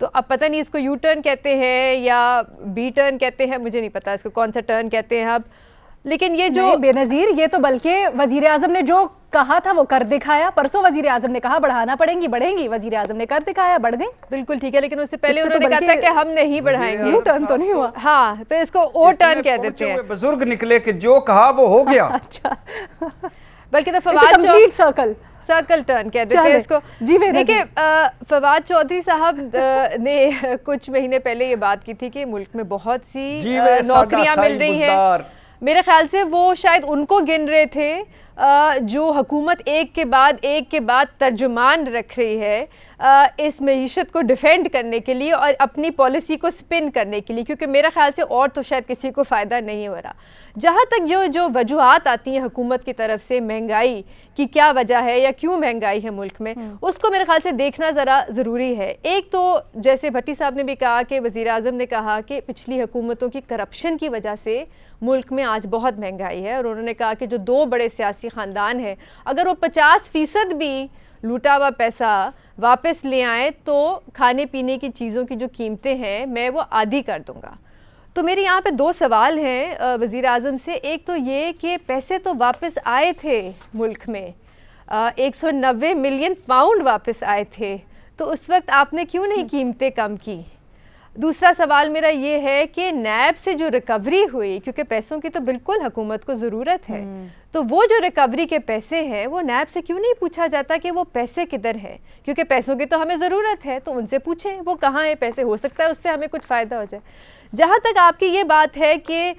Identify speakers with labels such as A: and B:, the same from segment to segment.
A: تو اب پتہ نہیں اس کو یو ٹرن کہتے ہیں یا بی ٹرن کہتے ہیں, مجھے نہیں پتا اس کو کون سا ٹرن کہتے ہیں اب. لیکن یہ جو
B: بے نظیر, یہ تو بلکہ وزیر اعظم نے جو کہا تھا وہ کر دکھایا. پرسوں وزیر اعظم نے کہا بڑھانا پڑیں گی, بڑھیں گی, وزیر اعظم نے کر دکھایا, بڑھ گئی.
A: بالکل ٹھیک ہے, لیکن اس سے پہلے انہوں نے کہا تھا کہ ہم نہیں بڑھائیں گے.
B: یو ٹرن تو نہیں ہوا.
A: ہاں, پھر اس کو او ٹرن کہہ دیتے ہیں.
C: بزرگ نکلے کہ جو کہا وہ ہو گیا.
B: اچھا,
A: بلکہ تو فواد سرکل ٹرن کہہ دیتے ہیں اس کو. دیکھیں, فواد چودھری صاحب نے کچھ مہینے پہلے یہ بات کی تھی کہ ملک میں بہت سی نوکریاں مل رہی ہیں. میرے خیال سے وہ شاید ان کو گن رہے تھے جو حکومت ایک کے بعد ترجمان رکھ رہی ہے اس معیشت کو ڈیفینڈ کرنے کے لیے اور اپنی پالیسی کو سپن کرنے کے لیے, کیونکہ میرا خیال سے اور تو شاید کسی کو فائدہ نہیں ہو رہا. جہاں تک جو وجوہات آتی ہیں حکومت کی طرف سے مہنگائی کی کیا وجہ ہے یا کیوں مہنگائی ہے ملک میں, اس کو میرے خیال سے دیکھنا ذرا ضروری ہے. ایک تو جیسے بھٹی صاحب نے بھی کہا کہ وزیر اعظم نے کہا کہ پچھلی حکومتوں کی کرپشن کی وجہ سے ملک میں آج بہت مہنگائی ہے, اور انہوں نے کہا کہ جو 2 بڑے سیاسی خاندان ہیں اگر وہ 50% بھی لوٹا ہوا پیسہ واپس لے آئیں تو کھانے پینے کی چیزوں کی جو قیمتیں ہیں میں وہ آدھی کر دوں گا. تو میرے یہاں پہ 2 سوال ہیں وزیر اعظم سے. ایک تو یہ کہ پیسے تو واپس آئے تھے ملک میں, 190 ملین پاؤنڈ واپس آئے تھے, تو اس وقت آپ نے کیوں نہیں قیمتیں کم کی؟ دوسرا سوال میرا یہ ہے کہ نیب سے جو ریکوری ہوئی, کیونکہ پیسوں کی تو بالکل حکومت کو ضرورت ہے, تو وہ جو ریکوری کے پیسے ہیں وہ نیب سے کیوں نہیں پوچھا جاتا کہ وہ پیسے کدھر ہیں؟ کیونکہ پیسوں کی تو ہمیں ضرورت ہے, تو ان سے پوچھیں وہ کہاں ہیں پیسے, ہو سکتا ہے اس سے ہمیں کچھ فائدہ ہو جائے. جہاں تک آپ کی یہ بات ہے کہ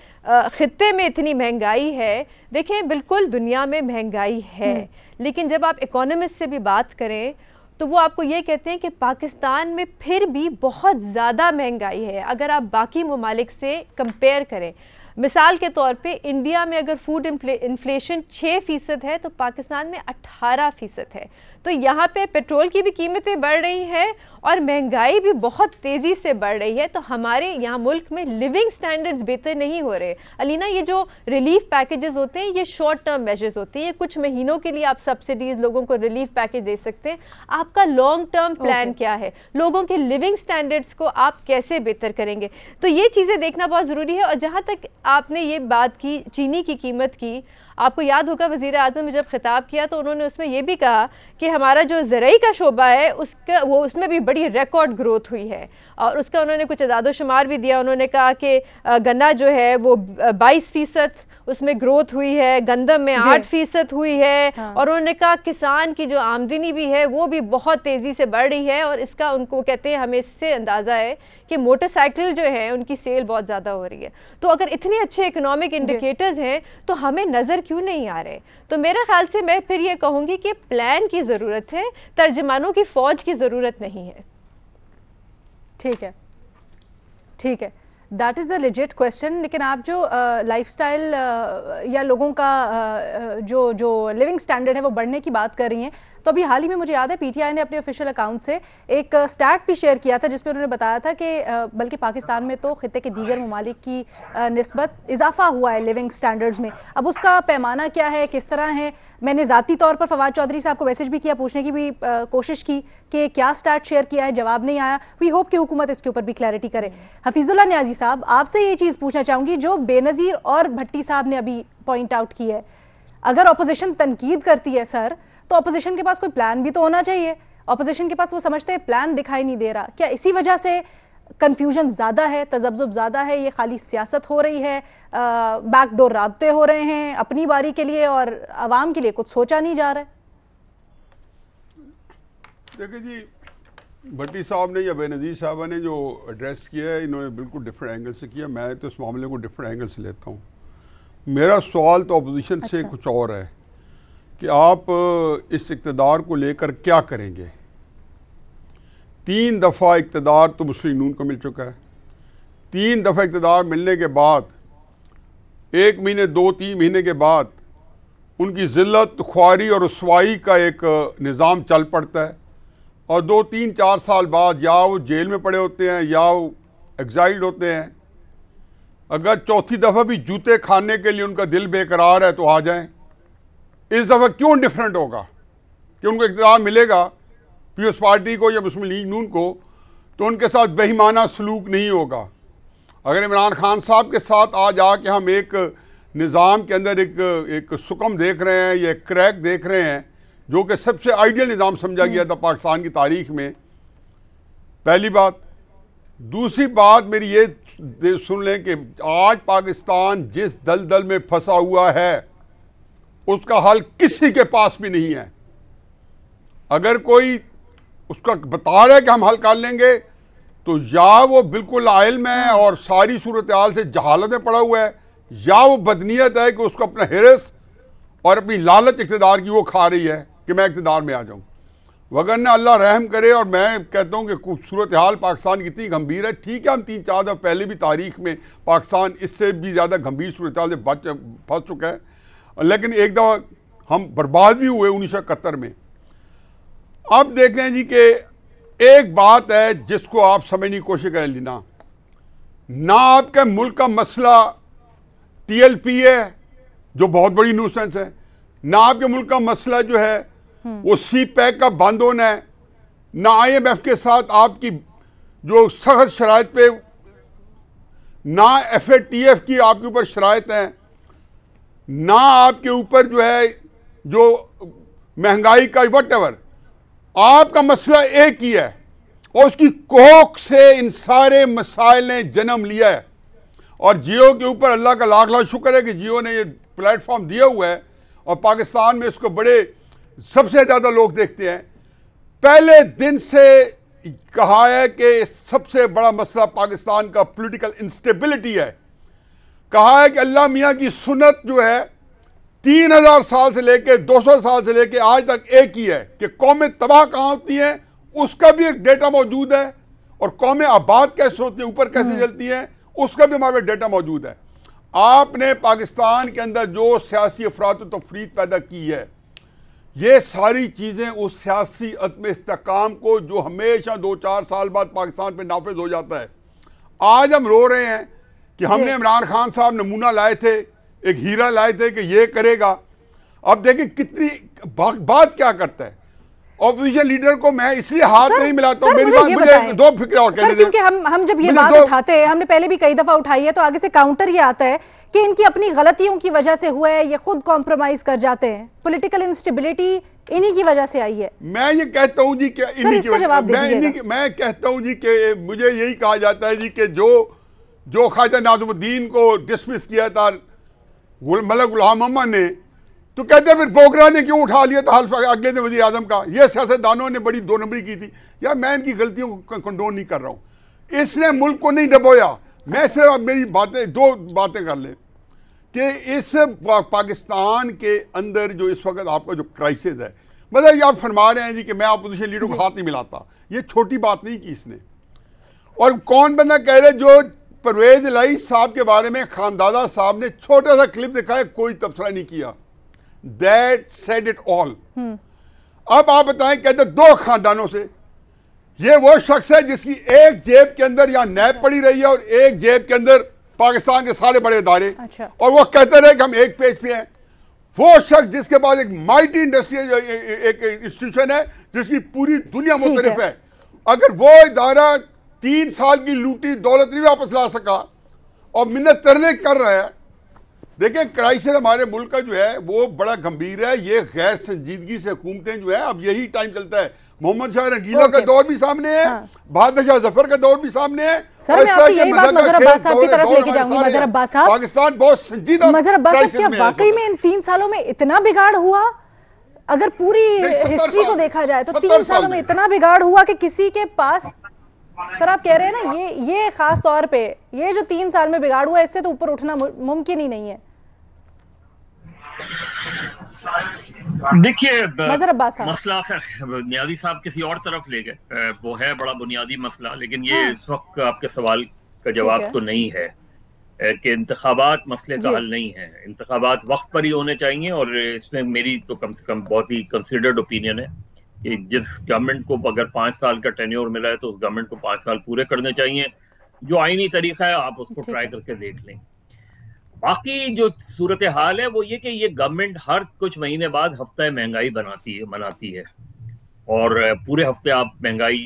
A: خطے میں اتنی مہنگائی ہے, دیکھیں بالکل دنیا میں مہنگائی ہے, لیکن جب آپ اکانومسٹ سے بھی بات کریں تو وہ آپ کو یہ کہتے ہیں کہ پاکستان میں پھر بھی بہت زیادہ مہنگائی ہے اگر آپ باقی ممالک سے کمپیئر کریں. مثال کے طور پہ انڈیا میں اگر فوڈ انفلیشن 6% ہے تو پاکستان میں 18% ہے. تو یہاں پہ پیٹرول کی بھی قیمتیں بڑھ رہی ہیں اور مہنگائی بھی بہت تیزی سے بڑھ رہی ہے, تو ہمارے یہاں ملک میں لیونگ سٹینڈرڈز بہتر نہیں ہو رہے. علینا, یہ جو ریلیف پیکیجز ہوتے ہیں یہ شارٹ ٹرم میجرز ہوتے ہیں, یہ کچھ مہینوں کے لیے آپ سبسڈیز لوگوں کو ریلیف پیکیج دے سکتے ہیں. آپ کا لانگ ٹرم پلان کیا ہے؟ لوگوں کے لیونگ سٹینڈرڈز کو آپ کیسے بہتر کریں گے؟ تو یہ چیزیں دیکھنا بہت ضروری ہے. اور جہاں تک آپ نے یہ بات کی چینی کی قیمت کی, آپ کو یاد ہوگا وزیر اعظم نے جب خطاب کیا تو انہوں نے اس میں یہ بھی کہا کہ ہمارا جو زرعی کا شعبہ ہے اس میں بھی بڑی ریکارڈ گروتھ ہوئی ہے, اور اس کا انہوں نے کچھ اعداد و شمار بھی دیا. انہوں نے کہا کہ گنا جو ہے وہ 22% اس میں گروتھ ہوئی ہے, گندم میں 8% ہوئی ہے, اور انہوں نے کہا کسان کی جو آمدنی بھی ہے وہ بھی بہت تیزی سے بڑھ رہی ہے, اور اس کا ان کو کہتے ہیں ہمیں اس سے اندازہ ہے کہ موٹر سائیکل جو ہے ان کی سیل بہت زیادہ ہو رہی ہے. تو اگر اتنے اچھے اکنامک انڈیکیٹرز ہیں تو ہمیں نظر کیوں نہیں آ رہے؟ تو میرے خیال سے میں پھر یہ کہوں گی کہ پلان کی ضرورت ہے, ترجمانوں کی فوج کی ضرورت نہیں ہے.
B: ٹھیک ہے, ٹھیک ہے, that is a legit question. لیکن آپ جو لائف سٹائل یا لوگوں کا جو لیونگ سٹینڈرڈ ہے وہ بڑھنے کی بات کر رہی ہیں, تو ابھی حال ہی میں مجھے یاد ہے پی ٹی آئی نے اپنے آفیشیل اکاؤنٹ سے ایک سٹیٹ بھی شیئر کیا تھا جس میں انہوں نے بتایا تھا کہ بلکہ پاکستان میں تو خطے کے دیگر ممالک کی نسبت اضافہ ہوا ہے لیونگ سٹینڈرڈز میں. اب اس کا پیمانہ کیا ہے, کس طرح ہے؟ میں نے ذاتی طور پر فواد چودھری صاحب کو میسج بھی کیا, پوچھنے کی بھی کوشش کی کہ کیا سٹیٹ شیئر کیا ہے, جواب نہیں آیا. وی ہوپ کہ حکومت اس کے اوپر بھی کلیئرٹی کرے. حفیظ اللہ نیازی صاحب, آپ سے یہ چیز پوچھنا چاہوں گی جو بے نظیر اور بھٹی صاحب نے ابھی پوائنٹ آؤٹ کی ہے, اگر اپوزیشن تنقید کرتی ہے سر تو اپوزیشن کے پاس کوئی پلان بھی تو ہونا چاہیے. اپوزیشن کے پاس وہ سمجھتے ہیں پلان دکھائی نہیں دے رہا. کیا اسی وجہ سے کنفیوژن زیادہ ہے, تذبذب زیادہ ہے, یہ خالی سیاست ہو رہی ہے, بیک ڈور رابطے ہو رہے ہیں اپنی باری کے لیے اور عوام کے لیے کچھ سوچا نہیں جا رہا ہے؟
D: دیکھیں جی, بھٹی صاحب نے یا بے نظیر صاحبہ نے جو ایڈریس کیا ہے انہوں نے بالکل ڈفرینٹ اینگل سے کیا. میں تو اس معاملے کو ڈفرینٹ اینگل سے لیتا ہوں. میرا سوال تو اپوزیشن سے کچھ اور ہے کہ آپ اس اقتدار کو لے کر کیا کریں گے. 3 دفعہ اقتدار تو مسلم نون کو مل چکا ہے. 3 دفعہ اقتدار ملنے کے بعد 1 مہینے 2-3 مہینے کے بعد ان کی ذلت خواری اور رسوائی کا ایک نظام چل پڑتا ہے, اور 2-3-4 سال بعد یا وہ جیل میں پڑے ہوتے ہیں یا وہ ایگزائلڈ ہوتے ہیں. اگر چوتھی دفعہ بھی جوتے کھانے کے لیے ان کا دل بے قرار ہے تو آ جائیں. اس دفعہ کیوں ڈیفرنٹ ہوگا کہ ان کو اقتدار ملے گا پیپلز پارٹی کو یا مسلم لیگ نون کو تو ان کے ساتھ بے ایمانہ سلوک نہیں ہوگا. اگر عمران خان صاحب کے ساتھ آج آ کے ہم ایک نظام کے اندر ایک سکم دیکھ رہے ہیں یا کریک دیکھ رہے ہیں جو کہ سب سے آئیڈیل نظام سمجھا گیا تھا پاکستان کی تاریخ میں، پہلی بات. دوسری بات میری یہ سن لیں کہ آج پاکستان جس دلدل میں پھنسا ہوا ہے اس کا حل کسی کے پاس بھی نہیں ہے. اگر کوئی اس کا بتا رہا ہے کہ ہم حل کر لیں گے تو یا وہ بالکل علم ہے اور ساری صورتحال سے جہالت میں پڑا ہوا ہے، یا وہ بدنیت ہے کہ اس کو اپنا ہرس اور اپنی لالچ اقتدار کی وہ کھا رہی ہے کہ میں اقتدار میں آ جاؤں. وگرنہ اللہ رحم کرے. اور میں کہتا ہوں کہ صورتحال پاکستان کی اتنی گمبھیر ہے. ٹھیک ہے ہم 3-4 دفعہ پہلے بھی تاریخ میں پاکستان اس سے بھی زیادہ گمبھیر صورتحال سے پھنس چکا ہے، لیکن ایک دفعہ ہم برباد بھی ہوئے 1971 میں. اب دیکھ لیں جی کہ ایک بات ہے جس کو آپ سمجھنے کی کوشش کریں لینا، نہ آپ کے ملک کا مسئلہ ٹی ایل پی ہے جو بہت بڑی نیوسنس ہے، نہ آپ کے ملک کا مسئلہ جو ہے وہ سی پیک کا بند ہونا ہے، نہ آئی ایم ایف کے ساتھ آپ کی جو سخت شرائط پہ، نہ ایف اے ٹی ایف کی آپ کے اوپر شرائط ہیں، نہ آپ کے اوپر جو ہے جو مہنگائی کا وٹ ایور. آپ کا مسئلہ ایک ہی ہے اور اس کی کوکھ سے ان سارے مسائل نے جنم لیا ہے. اور جیو کے اوپر اللہ کا لاکھ لاکھ شکر ہے کہ جیو نے یہ پلیٹ فارم دیا ہوا ہے اور پاکستان میں اس کو بڑے سب سے زیادہ لوگ دیکھتے ہیں. پہلے دن سے کہا ہے کہ سب سے بڑا مسئلہ پاکستان کا پولیٹیکل انسٹیبلٹی ہے. کہا ہے کہ اللہ میاں کی سنت جو ہے 3000 سال سے لے کے 200 سال سے لے کے آج تک ایک ہی ہے کہ قومیں تباہ کہاں ہوتی ہیں اس کا بھی ایک ڈیٹا موجود ہے، اور قومیں آباد کیسے ہوتی ہیں، اوپر کیسے چلتی ہیں اس کا بھی ہمارے ڈیٹا موجود ہے. آپ نے پاکستان کے اندر جو سیاسی افراد و تفریق پیدا کی ہے، یہ ساری چیزیں اس سیاسی عدم استحکام کو جو ہمیشہ 2-4 سال بعد پاکستان پہ نافذ ہو جاتا ہے. آج ہم رو رہے ہیں کہ ہم نے عمران خان صاحب نمونہ لائے تھے، ایک ہیرا لائے تھے کہ یہ کرے گا. اب دیکھیں کتنی بات کیا کرتا ہے. اپوزیشن لیڈر کو میں اس لیے ہاتھ نہیں ملاتا ہوں. میری بات مجھے دو فکریں اور کہنے دیں.
B: کیونکہ ہم جب یہ بات اٹھاتے ہیں، ہم نے پہلے بھی کئی دفعہ اٹھائی ہے، تو آگے سے کاؤنٹر یہ آتا ہے کہ ان کی اپنی غلطیوں کی وجہ سے ہوا ہے، یہ خود کمپرومائز کر جاتے ہیں، پولیٹیکل انسٹیبلٹی انہی کی وجہ سے آئی ہے.
D: میں یہ کہتا ہوں جی کہ انہی کی وجہ، میں کہتا ہوں جی کہ مجھے یہی کہا جاتا ہے جی کہ جو خواجہ ناظم الدین کو ڈسمس کیا تھا ملک غلام محمد نے، تو کہتے ہیں پھر بوگرا نے کیوں اٹھا لیا تھا حلف اگلے دن وزیر اعظم کا. یہ سیاستدانوں نے بڑی 2 نمبری کی تھی. یار میں ان کی غلطیوں کو کنڈون نہیں کر رہا ہوں. اس نے ملک کو نہیں ڈبویا. میں صرف میری باتیں 2 باتیں کر لیں کہ اس پاکستان کے اندر جو اس وقت آپ کا جو کرائسس ہے، مطلب یہ آپ فرما رہے ہیں جی کہ میں اپوزیشن لیڈر کو ہاتھ نہیں ملاتا. یہ چھوٹی بات نہیں کی اس نے. اور کون بندہ کہہ رہے جو پرویز الہی صاحب کے بارے میں خاندادہ صاحب نے چھوٹا سا کلپ دکھایا، کوئی تبصرہ نہیں کیا. That said it all. اب آپ بتائیں کہتے 2 خاندانوں سے. یہ وہ شخص ہے جس کی ایک جیب کے اندر یا نیب پڑی رہی ہے اور ایک جیب کے اندر پاکستان کے سارے بڑے ادارے، اور وہ کہتے رہے کہ ہم ایک پیج پہ ہیں. وہ شخص جس کے پاس ایک مائٹی انڈسٹری ایک انسٹیٹیوشن ہے جس کی پوری دنیا مختلف ہے، اگر وہ ادارہ 3 سال کی لوٹی دولت نہیں واپس لا سکا اور منت ترلے کر رہا ہے. دیکھیں کرائسس ہمارے ملک کا جو ہے وہ بڑا گمبھیر ہے. یہ غیر سنجیدگی سے حکومتیں جو ہے، اب یہی ٹائم چلتا ہے. محمد شاہ رنگیلا کا دور بھی سامنے ہے، بہادر شاہ ظفر کا دور بھی سامنے ہے. پاکستان بہت سنجیدہ.
B: مظہر عباس صاحب، کیا واقعی میں ان 3 سالوں میں اتنا بگاڑ ہوا؟ اگر پوری ہسٹری کو دیکھا جائے تو 3 سالوں میں اتنا بگاڑ ہوا کہ کسی کے پاس، سر آپ کہہ رہے ہیں نا یہ خاص طور پہ یہ جو 3 سال میں بگاڑ ہوا، اس سے تو اوپر اٹھنا ممکن ہی نہیں ہے.
E: دیکھیے مسئلہ نیازی صاحب کسی اور طرف لے گئے، وہ ہے بڑا بنیادی مسئلہ، لیکن یہ اس وقت آپ کے سوال کا جواب تو نہیں ہے کہ انتخابات مسئلے کا حل نہیں ہے. انتخابات وقت پر ہی ہونے چاہیے، اور اس میں میری تو کم سے کم بہت ہی کنسیڈرڈ اوپینین ہے کہ جس گورنمنٹ کو اگر 5 سال کا ٹینیور ملا ہے تو اس گورنمنٹ کو 5 سال پورے کرنے چاہیے. جو آئینی طریقہ ہے آپ اس کو ٹرائی کر کے دیکھ لیں. باقی جو صورتحال ہے وہ یہ کہ یہ گورنمنٹ ہر کچھ مہینے بعد ہفتہ مہنگائی مناتی ہے، اور پورے ہفتے آپ مہنگائی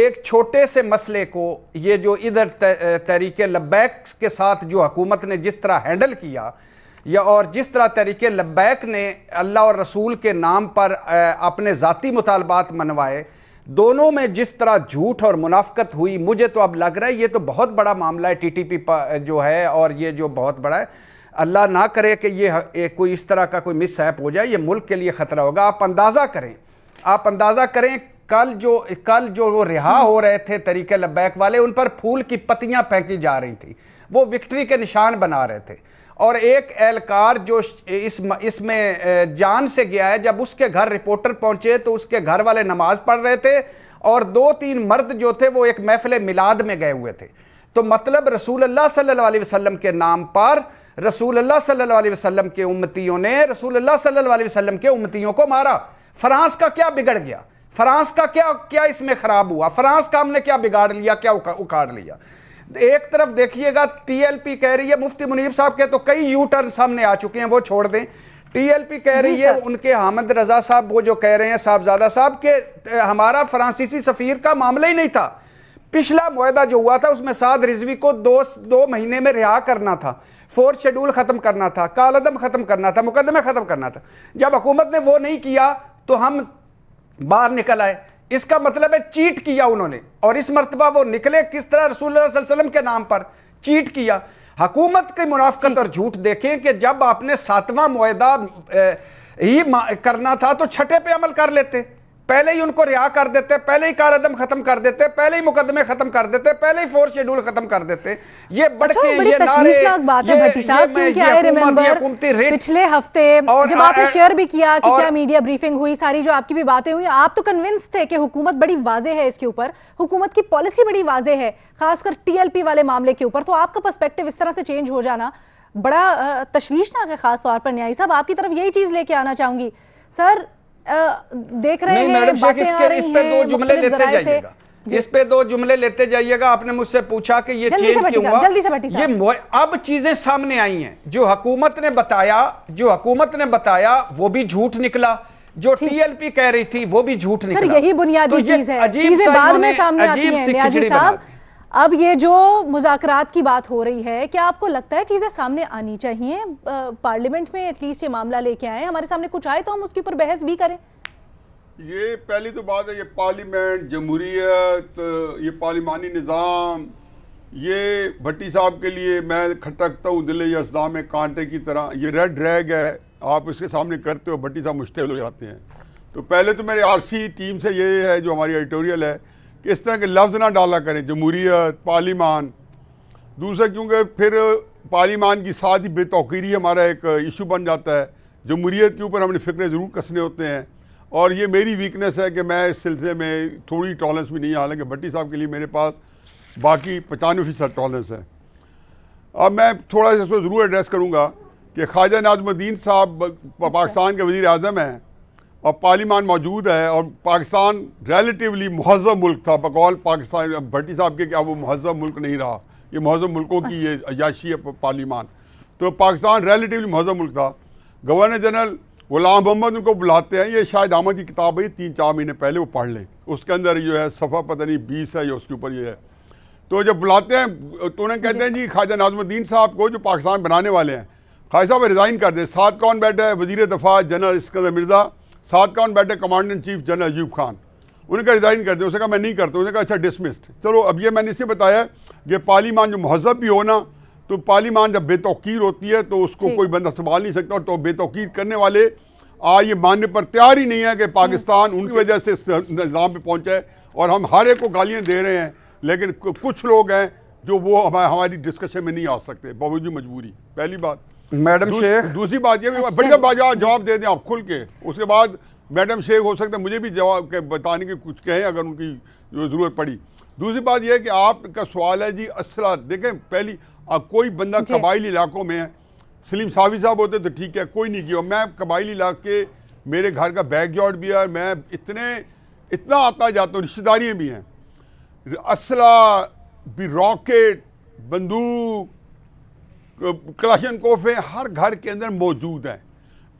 C: ایک چھوٹے سے مسئلے کو یہ جو ادھر تحریک لبیک کے ساتھ جو حکومت نے جس طرح ہینڈل کیا اور جس طرح تحریک لبیک نے اللہ اور رسول کے نام پر اپنے ذاتی مطالبات منوائے، دونوں میں جس طرح جھوٹ اور منافقت ہوئی، مجھے تو اب لگ رہا ہے یہ تو بہت بڑا معاملہ ہے ٹی ٹی پی جو ہے، اور یہ جو بہت بڑا ہے، اللہ نہ کرے کہ یہ کوئی اس طرح کا کوئی مس ہیپ ہو جائے، یہ ملک کے لیے خطرہ ہوگا۔ آپ اندازہ کریں کل جو وہ رہا ہو رہے تھے تحریک لبیک والے، ان پر پھول کی پتیاں پھینکی جا رہی تھی، وہ وکٹری کے نشان بنا رہے تھے، اور ایک اہلکار جو اس میں جان سے گیا ہے، جب اس کے گھر رپورٹر پہنچے تو اس کے گھر والے نماز پڑھ رہے تھے، اور 2-3 مرد جو تھے وہ ایک محفل میلاد میں گئے ہوئے تھے۔ تو مطلب رسول اللہ صلی اللہ علیہ وسلم کے نام پر رسول اللہ صلی اللہ علیہ وسلم کے امتیوں نے رسول اللہ صلی اللہ علیہ وسلم کے امتیوں کو مارا۔ فرانس کا کیا بگڑ گیا؟ فرانس کا کیا اس میں خراب ہوا؟ فرانس کا ہم نے کیا بگاڑ لیا، کیا اکھاڑ لیا؟ ایک طرف دیکھیے گا ٹی ایل پی کہہ رہی ہے، مفتی منیر صاحب کے تو کئی یو ٹرن سامنے آ چکے ہیں، وہ چھوڑ دیں۔ ٹی ایل پی کہہ رہی ہے، ان کے حامد رضا صاحب وہ جو کہہ رہے ہیں صاحبزادہ صاحب کہ ہمارا فرانسیسی سفیر کا معاملہ ہی نہیں تھا، پچھلا معاہدہ جو ہوا تھا اس میں سعد رضوی کو 2 مہینے میں رہا کرنا تھا، 4 شیڈول ختم کرنا تھا، کالعدم ختم کرنا تھا، مقدمے ختم کرنا تھا۔ جب حکومت نے وہ نہیں کیا تو ہم باہر نکل آئے۔ اس کا مطلب ہے چیٹ کیا انہوں نے، اور اس مرتبہ وہ نکلے کس طرح؟ رسول اللہ صلی اللہ علیہ وسلم کے نام پر چیٹ کیا۔ حکومت کی منافقت اور جھوٹ دیکھیں کہ جب آپ نے 7واں معاہدہ ہی کرنا تھا تو 6 پہ عمل کر لیتے، پہلے ہی ان کو رہا کر دیتے، پہلے ہی کالعدم ختم کر دیتے، پہلے ہی مقدمے ختم کر دیتے، پہلے ہی 4 شیڈول ختم کر دیتے۔ یہ بڑھ کے یہ
B: تشویشناک بات ہے بھٹی صاحب، کیونکہ آئی ریممبر پچھلے ہفتے جب آپ نے شیئر بھی کیا کہ کیا میڈیا بریفنگ ہوئی، ساری جو آپ کی بھی باتیں ہوئی، آپ تو کنونس تھے کہ حکومت بڑی واضح ہے اس کے اوپر، حکومت کی پالیسی بڑی واضح ہے خاص کر ٹی ایل پی والے معاملے کے اوپر، تو آپ کا پرسپیکٹو اس طرح سے چینج ہو جانا بڑا تشویشناک ہے، خاص طور پر نیائی صاحب آپ کی طرف یہی چیز لے کے آنا چاہوں گی۔ سر دیکھ رہے ہیں
C: میڈم شیخ
B: باتیں آ رہی
C: اس پہ 2 جملے
B: ہیں
C: لیتے جائیے گا، اس پہ 2 جملے لیتے جائیے گا۔ آپ نے مجھ سے پوچھا کہ یہ چینج کیوں ہوا؟
B: جلدی سے بھٹی صاحب،
C: یہ اب چیزیں سامنے آئی ہیں، جو حکومت نے بتایا وہ بھی جھوٹ نکلا، جو ٹی ایل پی کہہ رہی تھی وہ بھی جھوٹ نکلا۔
B: سر یہی بنیادی چیز ہے، چیزیں بعد میں سامنے آتی ہیں۔ نیازی صاحب اب یہ جو مذاکرات کی بات ہو رہی ہے، کیا آپ کو لگتا ہے چیزیں سامنے آنی چاہیے؟ پارلیمنٹ میں ایٹ لیسٹ یہ معاملہ لے کے آئے، ہمارے سامنے کچھ آئے تو ہم اس کے اوپر بحث بھی کریں۔
D: یہ پہلی تو بات ہے، یہ پارلیمنٹ، جمہوریت، یہ پارلیمانی نظام، یہ بھٹی صاحب کے لیے میں کھٹکتا ہوں دل یزداں میں کانٹے کی طرح، یہ ریڈ ریگ ہے، آپ اس کے سامنے کرتے ہو بھٹی صاحب مشتعل ہو جاتے ہیں۔ تو پہلے تو میرے آر سی ٹیم سے یہ ہے جو ہماری ایڈیٹوریل ہے کہ اس طرح کے لفظ نہ ڈالا کریں، جمہوریت، پارلیمان۔ دوسرا کیونکہ پھر پارلیمان کی ساتھ ہی بے توقیری ہمارا ایک ایشو بن جاتا ہے، جمہوریت کے اوپر ہم نے فکرے ضرور کسنے ہوتے ہیں، اور یہ میری ویکنس ہے کہ میں اس سلسلے میں تھوڑی ٹالرنس بھی نہیں ہے، حالانکہ بھٹی صاحب کے لیے میرے پاس باقی 95% ٹالرنس ہے۔ اب میں تھوڑا سا اس کو ضرور ایڈریس کروں گا کہ خواجہ ناظم الدین صاحب پاکستان کے وزیر اعظم ہیں اور پارلیمان موجود ہے، اور پاکستان ریلیٹیولی مہذب ملک تھا بقول پاکستان بھٹی صاحب کے کہ اب وہ مہذب ملک نہیں رہا، یہ مہذب ملکوں کی یہ عیاشی ہے پارلیمان، تو پاکستان ریلیٹیولی مہذب ملک تھا۔ گورنر جنرل غلام محمد ان کو بلاتے ہیں، یہ شاہد احمد کی کتاب ہے 3-4 مہینے پہلے، وہ پڑھ لیں، اس کے اندر جو ہے صفحہ پتہ نہیں 20 ہے یا اس کے اوپر یہ ہے۔ تو جب بلاتے ہیں تو انہیں کہتے ہیں جی خواجہ ناظم الدین صاحب کو جو پاکستان بنانے والے ہیں، خواجہ صاحب ریزائن کر دیں۔ ساتھ کون بیٹھا ہے؟ وزیر دفاع جنرل اسکندر مرزا، ساتھ کون بیٹھے؟ Commander in chief general Ayub Khan. انہوں نے کہا ریزائن کر دیں، اس نے کہا میں نہیں کرتا، انہوں نے کہا اچھا ڈسمسڈ۔ چلو اب یہ میں نے اس سے بتایا کہ پارلیمان جو مہذب بھی ہونا، تو پارلیمان جب بے توقیر ہوتی ہے تو اس کو کوئی بندہ سنبھال نہیں سکتا، اور تو بے توقیر کرنے والے یہ ماننے پر تیار ہی نہیں ہے کہ پاکستان ان کی وجہ سے اس نظام پہ پہنچا ہے، اور ہم ہر ایک کو گالیاں دے رہے ہیں، لیکن کچھ لوگ ہیں جو وہ ہماری ڈسکشن میں نہیں آ سکتے باوجود مجبوری۔ پہلی بات۔
C: میڈم شیخ
D: دوسری بات یہ بھی بڑھیا جواب دے دیں آپ کھل کے، اس کے بعد میڈم شیخ ہو سکتا ہے مجھے بھی جواب بتانے کے کچھ کہیں اگر ان کی ضرورت پڑی۔ دوسری بات یہ ہے کہ آپ کا سوال ہے جی اسلحہ، دیکھیں پہلی کوئی بندہ قبائلی علاقوں میں ہے، سلیم صافی صاحب ہوتے تو ٹھیک ہے، کوئی نہیں کیا، میں قبائلی علاقے میرے گھر کا بیک یارڈ بھی ہے، میں اتنا آتا جاتا ہوں، رشتہ داریاں بھی ہیں، اسلحہ بھی، راکٹ، بندوق، کلاشن کوفے ہر گھر کے اندر موجود ہیں۔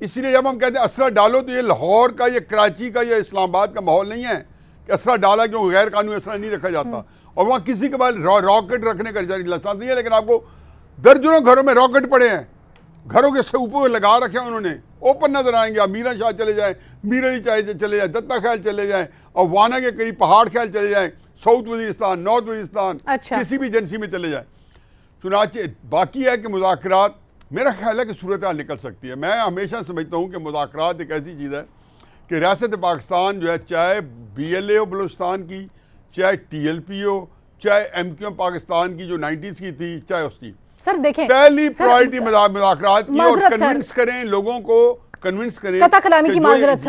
D: اس لیے جب ہم کہتے ہیں اسلحہ ڈالو تو یہ لاہور کا، یہ کراچی کا، یہ اسلام آباد کا ماحول نہیں ہے کہ اسلحہ ڈالا کیوں غیر قانونی اسلحہ نہیں رکھا جاتا، اور وہاں کسی کے بعد راکٹ رکھنے کا لائسنس نہیں ہے، لیکن آپ کو درجنوں گھروں میں راکٹ پڑے ہیں، گھروں کے اوپر لگا رکھے ہیں انہوں نے، اوپن نظر آئیں گے. آپ میرا شاہ چلے جائیں، میر علی چلے جائیں، دتا خیل چلے جائیں، اور وانا کے قریب پہاڑ خیل چلے جائیں، ساؤتھ وزیرستان، نارتھ وزیرستان، کسی بھی ایجنسی میں چلے جائیں. چنانچہ باقی ہے کہ مذاکرات، میرا خیال ہے کہ صورتحال نکل سکتی ہے. میں ہمیشہ سمجھتا ہوں کہ مذاکرات ایک ایسی چیز ہے کہ ریاست پاکستان جو ہے، چاہے بی ایل اے ہو بلوچستان کی، چاہے ٹی ایل پی ہو، چاہے ایم کیو ایم پاکستان کی جو 90s کی تھی، چاہے اس کی،
B: سر دیکھیں
D: پہلی پرائرٹی مذاکرات کی، اور کنونس کریں لوگوں کو، کنونس کریں.
B: قطع کلامی کی معذرت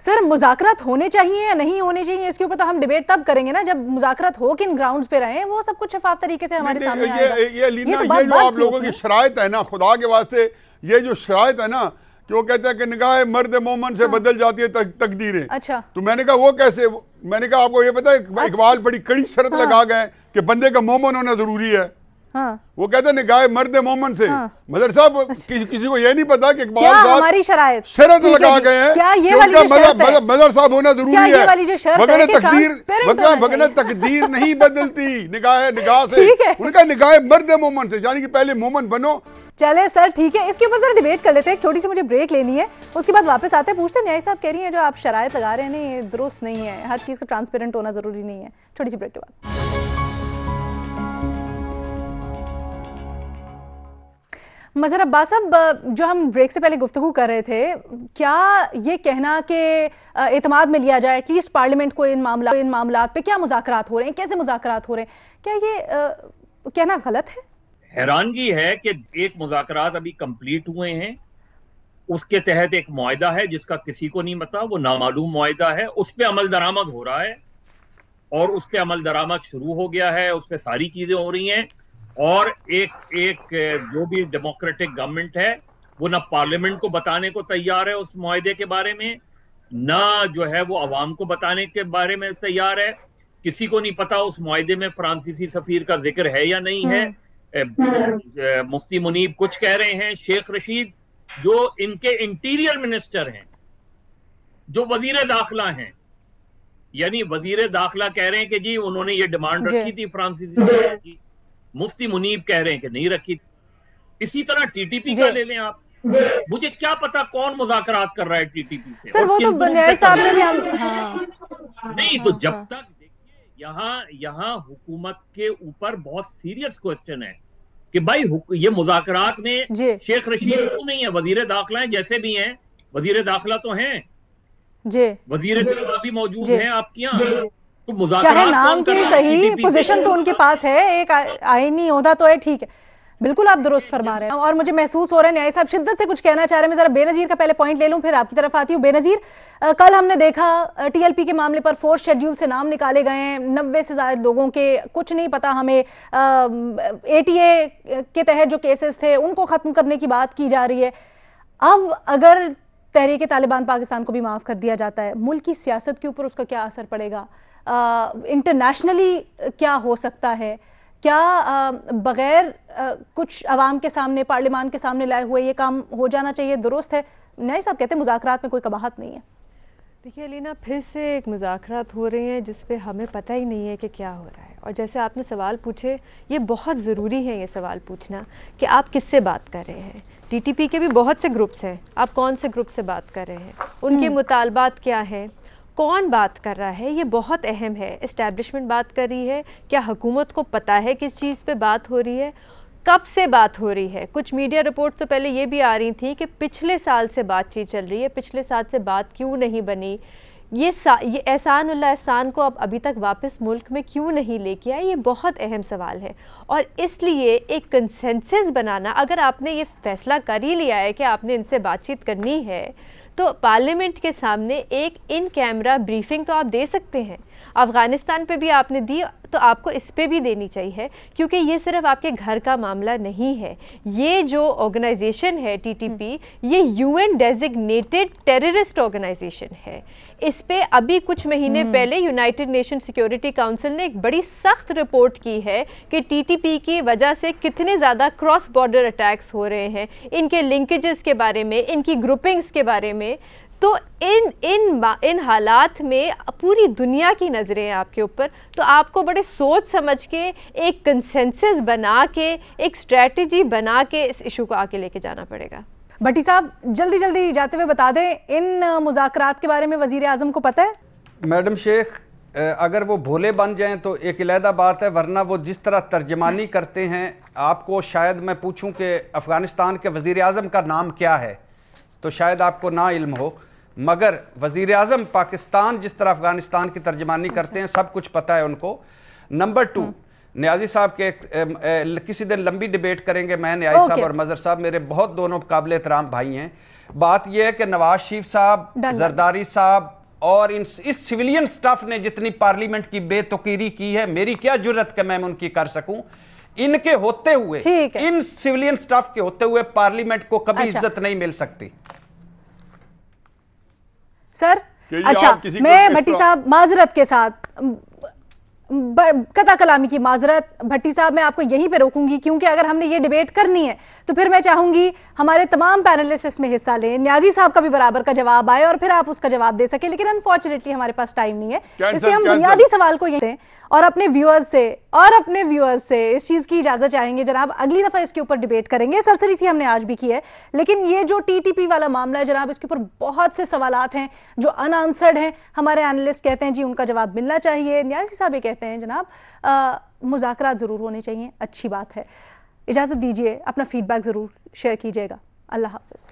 B: سر مذاکرات ہونے چاہیے یا نہیں ہونے چاہیے، اس کے اوپر تو ہم ڈیبیٹ تب کریں گے نا جب مذاکرات ہو کن گراؤنڈز پہ رہیں، وہ سب کچھ شفاف طریقے سے ہمارے سامنے آئے گا.
D: یہ جو آپ لوگوں کی شرائط ہے نا، خدا کے واسطے یہ جو شرائط ہے نا کہ وہ کہتے ہیں کہ نگاہ مرد مومن سے بدل جاتی ہے تقدیریں.
B: اچھا،
D: تو میں نے کہا وہ کیسے؟ میں نے کہا آپ کو یہ پتا ہے اقبال بڑی کڑی شرط لگا گئے کہ بندے کا مومن ہونا ضروری ہے. وہ کہتے ہیں نگاہ مرد مومن سے. مدر صاحب کسی کو یہ نہیں پتا کہ اقبال صاحب شرط لگا گئے ہیں کہ مدر صاحب ہونا ضروری ہے، وگرنہ تقدیر نہیں بدلتی نگاہ سے. ان کا نگاہ مرد مومن سے، یعنی کہ پہلے مومن بنو.
B: چلے سر ٹھیک ہے، اس کے اوپر ذرا ڈیبیٹ کر لیتے ہیں. ایک چھوٹی سی مجھے بریک لینی ہے، اس کے بعد واپس آتے ہیں. پوچھتے ہیں نیائی صاحب کہہ رہی ہیں جو آپ شرائط لگا رہے ہیں نہیں، درست نہیں ہے، ہر چیز کا ٹرانسپیرنٹ ہونا ضروری نہیں ہے. چھوٹی سی بریک کے بعد. مظہر عباس صاحب، جو ہم بریک سے پہلے گفتگو کر رہے تھے، کیا یہ کہنا کہ اعتماد میں لیا جائے ایٹ لیسٹ پارلیمنٹ کو ان معاملات پہ کیا مذاکرات ہو رہے ہیں، کیسے مذاکرات ہو رہے ہیں، کیا یہ کہنا غلط ہے؟
E: حیرانگی ہے کہ ایک مذاکرات ابھی کمپلیٹ ہوئے ہیں، اس کے تحت ایک معاہدہ ہے جس کا کسی کو نہیں پتا، وہ نامعلوم معاہدہ ہے، اس پہ عمل درآمد ہو رہا ہے، اور اس پہ عمل درآمد شروع ہو گیا ہے، اس پہ ساری چیزیں ہو رہی ہیں. اور ایک جو بھی ڈیموکریٹک گورنمنٹ ہے وہ نہ پارلیمنٹ کو بتانے کو تیار ہے اس معاہدے کے بارے میں، نہ جو ہے وہ عوام کو بتانے کے بارے میں تیار ہے. کسی کو نہیں پتا اس معاہدے میں فرانسیسی سفیر کا ذکر ہے یا نہیں ہے. مفتی منیب کچھ کہہ رہے ہیں، شیخ رشید جو ان کے انٹیریئر منسٹر ہیں، جو وزیر داخلہ ہیں، یعنی وزیر داخلہ کہہ رہے ہیں کہ جی انہوں نے یہ ڈیمانڈ رکھی تھی فرانسیسی سفیر کی. مفتی منیب کہہ رہے ہیں کہ نہیں رکھی. اسی طرح ٹی ٹی پی کا لے لیں آپ، مجھے کیا پتا کون مذاکرات کر رہا ہے ٹی ٹی پی سے.
B: سر وہ تو بنیادی صاحب نے بھی
E: نہیں، تو جب تک دیکھیے یہاں حکومت کے اوپر بہت سیریس کوسچن ہے کہ بھائی یہ مذاکرات میں شیخ رشید کیوں نہیں ہے؟ وزیر داخلہ ہیں، جیسے بھی ہیں وزیر داخلہ تو ہیں، وزیر داخلہ بھی موجود ہیں آپ کے یہاں.
B: چاہے نام کی صحیح پوزیشن تو ان کے پاس ہے، ایک آئینی عہدہ تو ہے، ٹھیک ہے، بالکل آپ درست فرما رہے ہیں. اور مجھے محسوس ہو رہا ہے نیائی صاحب شدت سے کچھ کہنا چاہ رہے ہیں. میں ذرا بے نظیر کا پہلے پوائنٹ لے لوں پھر آپ کی طرف آتی ہوں. بے نظیر، کل ہم نے دیکھا ٹی ایل پی کے معاملے پر 4 شیڈیول سے نام نکالے گئے ہیں، 90 سے زائد لوگوں کے، کچھ نہیں پتا ہمیں. اے ٹی اے کے تحت جو کیسز تھے ان کو ختم کرنے کی بات کی جا رہی ہے. اب اگر تحریک طالبان پاکستان کو بھی معاف کر دیا جاتا ہے، ملک کی سیاست کے اوپر اس کا کیا اثر پڑے گا؟ انٹرنیشنلی کیا ہو سکتا ہے؟ کیا بغیر کچھ عوام کے سامنے، پارلیمان کے سامنے لائے ہوئے یہ کام ہو جانا چاہیے؟ درست ہے، نیائی صاحب کہتے ہیں مذاکرات میں کوئی قباحت نہیں ہے.
A: دیکھیے علینا، پھر سے ایک مذاکرات ہو رہے ہیں جس پہ ہمیں پتہ ہی نہیں ہے کہ کیا ہو رہا ہے. اور جیسے آپ نے سوال پوچھے، یہ بہت ضروری ہے یہ سوال پوچھنا کہ آپ کس سے بات کر رہے ہیں. ٹی ٹی پی کے بھی بہت سے گروپس ہیں، آپ کون سے گروپ سے بات کر رہے ہیں، ان کے مطالبات کیا ہیں، کون بات کر رہا ہے، یہ بہت اہم ہے. اسٹیبلشمنٹ بات کر رہی ہے، کیا حکومت کو پتہ ہے کس چیز پہ بات ہو رہی ہے، کب سے بات ہو رہی ہے. کچھ میڈیا رپورٹ تو پہلے یہ بھی آ رہی تھی کہ پچھلے سال سے بات چیت چل رہی ہے، پچھلے سال سے بات کیوں نہیں بنی، یہ احسان اللہ احسان کو اب ابھی تک واپس ملک میں کیوں نہیں لے کے آئے. یہ بہت اہم سوال ہے. اور اس لیے ایک کنسنسس بنانا، اگر آپ نے یہ فیصلہ کر ہی لیا ہے کہ آپ نے ان سے بات چیت کرنی ہے، تو پارلیمنٹ کے سامنے ایک ان کیمرہ بریفنگ تو آپ دے سکتے ہیں. افغانستان پہ بھی آپ نے دی، تو آپ کو اس پہ بھی دینی چاہیے، کیونکہ یہ صرف آپ کے گھر کا معاملہ نہیں ہے. یہ جو آرگنائزیشن ہے ٹی ٹی پی، یہ U N designated terrorist organisation ہے. اس پہ ابھی کچھ مہینے پہلے یونائٹڈ نیشن سیکیورٹی کاؤنسل نے ایک بڑی سخت رپورٹ کی ہے کہ ٹی ٹی پی کی وجہ سے کتنے زیادہ کراس بارڈر اٹیکس ہو رہے ہیں، ان کے لنکیجز کے بارے میں، ان کی گروپنگز کے بارے میں. تو ان حالات میں پوری دنیا کی نظریں ہیں آپ کے اوپر، تو آپ کو بڑے سوچ سمجھ کے ایک کنسنسس بنا کے ایک اسٹریٹجی بنا کے اس ایشو کو آگے لے کے جانا پڑے گا۔
B: بھٹی صاحب جلدی جلدی جاتے ہوئے بتا دیں ان مذاکرات کے بارے میں وزیر اعظم کو پتہ ہے؟
C: میڈم شیخ اگر وہ بھولے بن جائیں تو ایک علیحدہ بات ہے، ورنہ وہ جس طرح ترجمانی کرتے ہیں، آپ کو شاید میں پوچھوں کہ افغانستان کے وزیر اعظم کا نام کیا ہے تو شاید آپ کو نا علم ہو، مگر وزیر اعظم پاکستان جس طرح افغانستان کی ترجمانی کرتے ہیں سب کچھ پتہ ہے ان کو۔ نمبر 2، نیازی صاحب کے کسی دن لمبی ڈیبیٹ کریں گے، میں نیازی صاحب اور مظہر صاحب میرے بہت دونوں قابل احترام بھائی ہیں۔ بات یہ ہے کہ نواز شریف صاحب، زرداری صاحب اور اس سویلین سٹاف نے جتنی پارلیمنٹ کی بے توقیری کی ہے، میری کیا جرت کہ میں ان کی کر سکوں، ان کے ہوتے ہوئے، ان سویلین سٹاف کے ہوتے ہوئے پارلیمنٹ کو کبھی عزت نہیں مل سکتی۔
B: سر اچھا میں بھٹی صاحب معذرت کے ساتھ، قطع کلامی کی معذرت، بھٹی صاحب میں آپ کو یہیں پہ روکوں گی کیونکہ اگر ہم نے یہ ڈیبیٹ کرنی ہے تو پھر میں چاہوں گی ہمارے تمام پینلسٹ اس میں حصہ لیں، نیازی صاحب کا بھی برابر کا جواب آئے اور پھر آپ اس کا جواب دے سکیں، لیکن انفارچونیٹلی ہمارے پاس ٹائم نہیں ہے، اس لیے ہم بنیادی سوال کو یہ دیں اور اپنے ویورز سے اس چیز کی اجازت چاہیں گے جناب، اگلی دفعہ اس کے اوپر ڈیبیٹ کریں گے، سرسری سی ہم نے آج بھی کی ہے، لیکن یہ جو ٹی ٹی پی والا معاملہ ہے جناب، اس کے اوپر بہت سے سوالات ہیں جو ان آنسرڈ ہیں، ہمارے اینالسٹ کہتے ہیں جی ان کا جواب ملنا چاہیے، نیازی صاحب یہ کہتے ہیں جناب مذاکرات ضرور ہونے چاہیے، اچھی بات ہے۔ اجازت دیجیے، اپنا فیڈ بیک ضرور شیئر کیجیے گا۔ اللہ حافظ۔